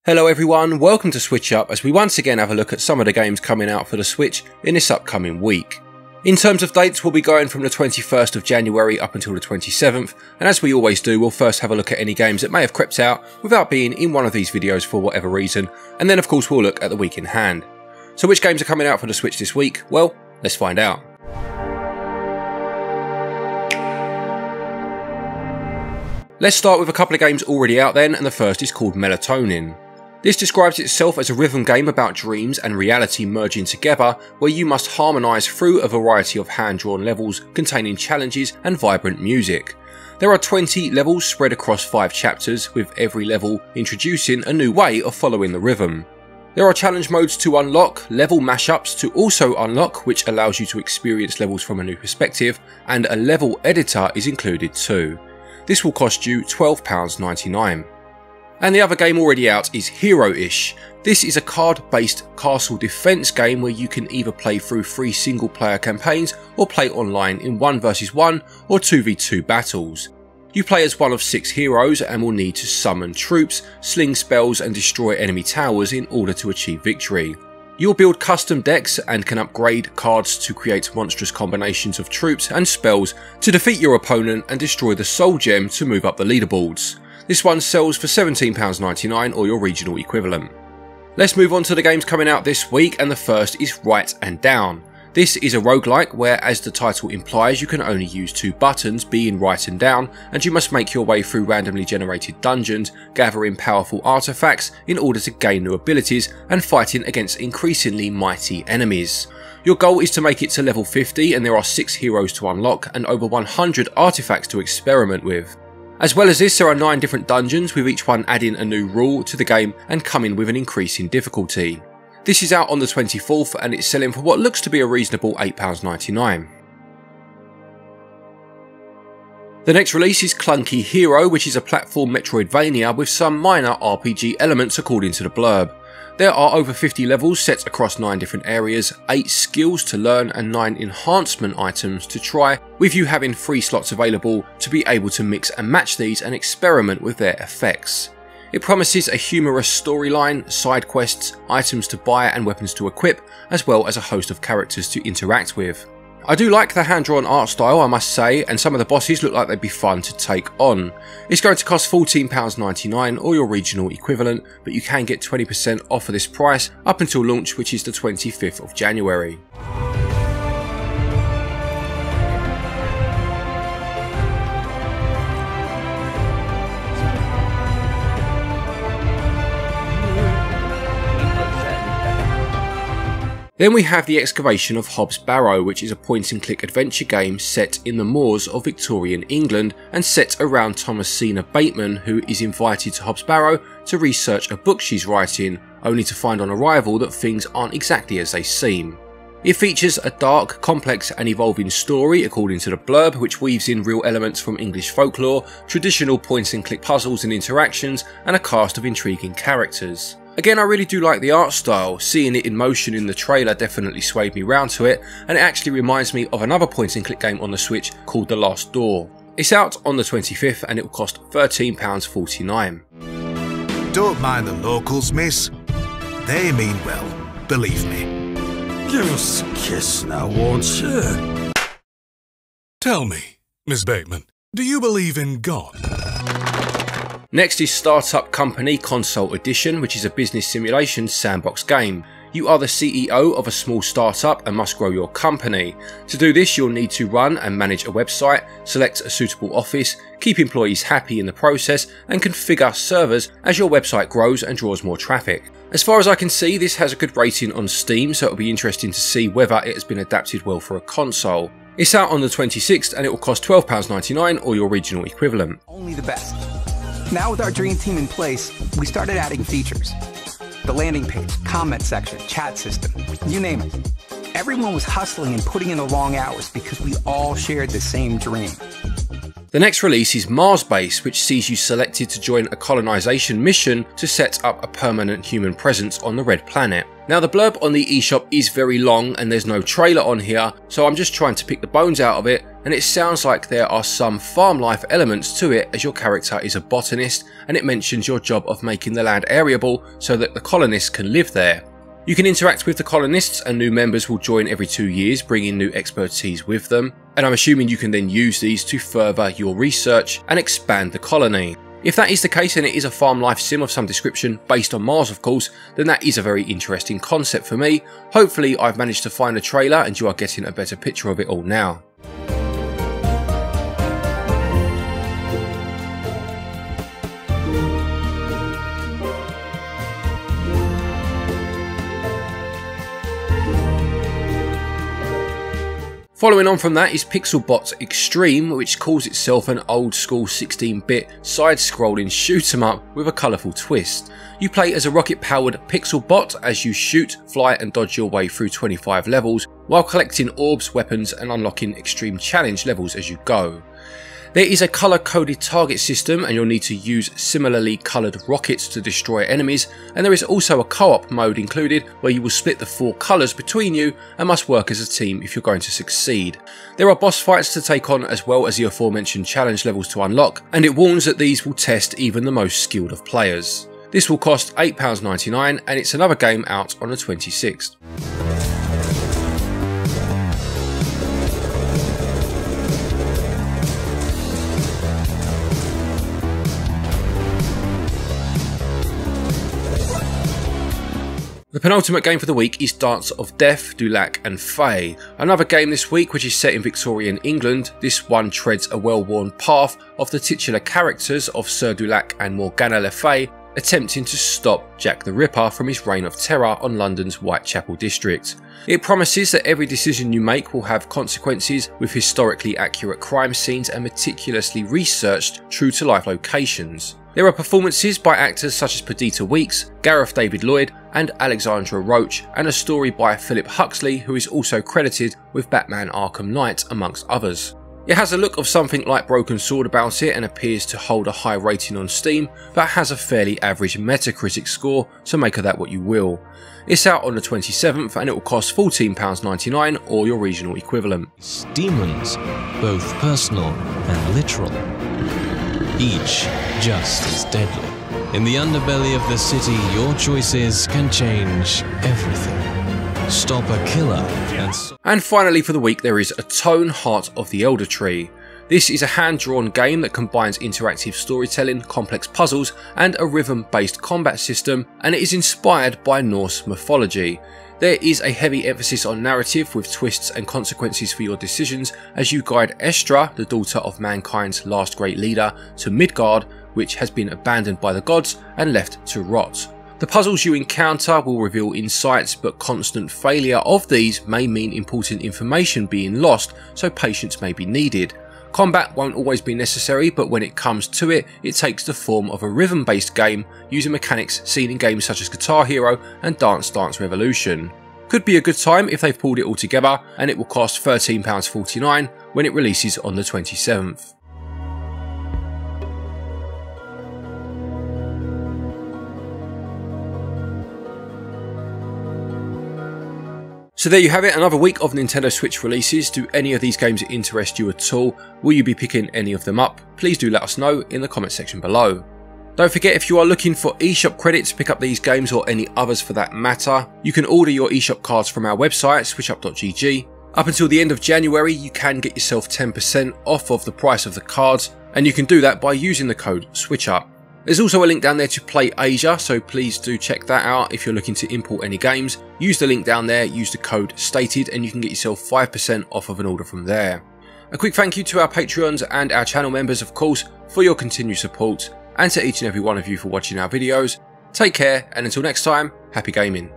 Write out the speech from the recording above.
Hello everyone, welcome to SwitchUp as we once again have a look at some of the games coming out for the Switch in this upcoming week. In terms of dates, we'll be going from the 21st of January up until the 27th, and as we always do, we'll first have a look at any games that may have crept out without being in one of these videos for whatever reason, and then of course we'll look at the week in hand. So which games are coming out for the Switch this week? Well, let's find out. Let's start with a couple of games already out then, and the first is called Melatonin. This describes itself as a rhythm game about dreams and reality merging together, where you must harmonise through a variety of hand-drawn levels containing challenges and vibrant music. There are 20 levels spread across 5 chapters, with every level introducing a new way of following the rhythm. There are challenge modes to unlock, level mashups to also unlock, which allows you to experience levels from a new perspective, and a level editor is included too. This will cost you £12.99. And the other game already out is HEROish. This is a card-based castle defense game where you can either play through 3 single-player campaigns or play online in 1 vs 1 or 2v2 battles. You play as one of 6 heroes and will need to summon troops, sling spells and destroy enemy towers in order to achieve victory. You'll build custom decks and can upgrade cards to create monstrous combinations of troops and spells to defeat your opponent and destroy the soul gem to move up the leaderboards. This one sells for £17.99 or your regional equivalent. Let's move on to the games coming out this week, and the first is Write and Down. This is a roguelike where, as the title implies, you can only use 2 buttons, being Write and Down, and you must make your way through randomly generated dungeons, gathering powerful artifacts in order to gain new abilities and fighting against increasingly mighty enemies. Your goal is to make it to level 50, and there are 6 heroes to unlock and over 100 artifacts to experiment with. As well as this, there are 9 different dungeons, with each one adding a new rule to the game and coming with an increase in difficulty. This is out on the 24th and it's selling for what looks to be a reasonable £8.99. The next release is Clunky Hero, which is a platform Metroidvania with some minor RPG elements according to the blurb. There are over 50 levels set across 9 different areas, 8 skills to learn and 9 enhancement items to try, with you having 3 slots available to be able to mix and match these and experiment with their effects. It promises a humorous storyline, side quests, items to buy and weapons to equip, as well as a host of characters to interact with. I do like the hand-drawn art style, I must say, and some of the bosses look like they'd be fun to take on. It's going to cost £14.99 or your regional equivalent, but you can get 20% off of this price up until launch, which is the 25th of January. Then we have the Excavation of Hobbs Barrow, which is a point-and-click adventure game set in the moors of Victorian England and set around Thomasina Bateman, who is invited to Hobbs Barrow to research a book she's writing, only to find on arrival that things aren't exactly as they seem. It features a dark, complex and evolving story according to the blurb, which weaves in real elements from English folklore, traditional point-and-click puzzles and interactions, and a cast of intriguing characters. Again, I really do like the art style. Seeing it in motion in the trailer definitely swayed me round to it, and it actually reminds me of another point-and-click game on the Switch called The Last Door. It's out on the 25th and it will cost £13.49. Don't mind the locals, miss. They mean well, believe me. Give us a kiss now, won't you? Tell me, Miss Bateman, do you believe in God? Next is Startup Company Console Edition, which is a business simulation sandbox game. You are the CEO of a small startup and must grow your company. To do this, you'll need to run and manage a website, select a suitable office, keep employees happy in the process, and configure servers as your website grows and draws more traffic. As far as I can see, this has a good rating on Steam, so it'll be interesting to see whether it has been adapted well for a console. It's out on the 26th and it will cost £12.99 or your regional equivalent. Only the best. Now with our dream team in place, we started adding features. The landing page, comment section, chat system, you name it. Everyone was hustling and putting in the long hours because we all shared the same dream. The next release is Mars Base, which sees you selected to join a colonization mission to set up a permanent human presence on the Red Planet. Now the blurb on the eShop is very long and there's no trailer on here, so I'm just trying to pick the bones out of it, and it sounds like there are some farm life elements to it as your character is a botanist, and it mentions your job of making the land areable so that the colonists can live there. You can interact with the colonists and new members will join every 2 years, bringing new expertise with them, and I'm assuming you can then use these to further your research and expand the colony. If that is the case and it is a farm life sim of some description, based on Mars of course, then that is a very interesting concept for me. Hopefully I've managed to find a trailer and you are getting a better picture of it all now. Following on from that is pixelBOT Extreme, which calls itself an old school 16-bit side-scrolling shoot 'em up with a colourful twist. You play as a rocket-powered pixelBOT as you shoot, fly and dodge your way through 25 levels, while collecting orbs, weapons and unlocking extreme challenge levels as you go. There is a colour-coded target system and you'll need to use similarly coloured rockets to destroy enemies, and there is also a co-op mode included where you will split the 4 colours between you and must work as a team if you're going to succeed. There are boss fights to take on as well as the aforementioned challenge levels to unlock, and it warns that these will test even the most skilled of players. This will cost £8.99 and it's another game out on the 26th. The penultimate game for the week is Dance of Death du Lac Fey. Another game this week which is set in Victorian England. This one treads a well-worn path of the titular characters of Sir du Lac and Morgana Le Fay attempting to stop Jack the Ripper from his reign of terror on London's Whitechapel district. It promises that every decision you make will have consequences, with historically accurate crime scenes and meticulously researched true-to-life locations. There are performances by actors such as Perdita Weeks, Gareth David Lloyd and Alexandra Roach, and a story by Philip Huxley, who is also credited with Batman Arkham Knight amongst others. It has a look of something like Broken Sword about it and appears to hold a high rating on Steam, but has a fairly average Metacritic score, so make of that what you will. It's out on the 27th and it will cost £14.99 or your regional equivalent. Demons, both personal and literal, each just as deadly. In the underbelly of the city, your choices can change everything. Stop a killer and finally for the week there is Atone, Heart of the Elder Tree. This is a hand-drawn game that combines interactive storytelling, complex puzzles and a rhythm-based combat system, and it is inspired by Norse mythology. There is a heavy emphasis on narrative with twists and consequences for your decisions as you guide Estra, the daughter of mankind's last great leader, to Midgard, which has been abandoned by the gods and left to rot. The puzzles you encounter will reveal insights, but constant failure of these may mean important information being lost, so patience may be needed. Combat won't always be necessary, but when it comes to it, it takes the form of a rhythm-based game using mechanics seen in games such as Guitar Hero and Dance Dance Revolution. Could be a good time if they've pulled it all together, and it will cost £13.49 when it releases on the 27th. So there you have it, another week of Nintendo Switch releases. Do any of these games interest you at all? Will you be picking any of them up? Please do let us know in the comment section below. Don't forget, if you are looking for eShop credits to pick up these games or any others for that matter, you can order your eShop cards from our website, SwitchUp.gg. Up until the end of January, you can get yourself 10% off of the price of the cards, and you can do that by using the code SwitchUp. There's also a link down there to Play Asia, so please do check that out if you're looking to import any games. Use the link down there, use the code stated, and you can get yourself 5% off of an order from there. A quick thank you to our Patreons and our channel members, of course, for your continued support, and to each and every one of you for watching our videos. Take care, and until next time, happy gaming.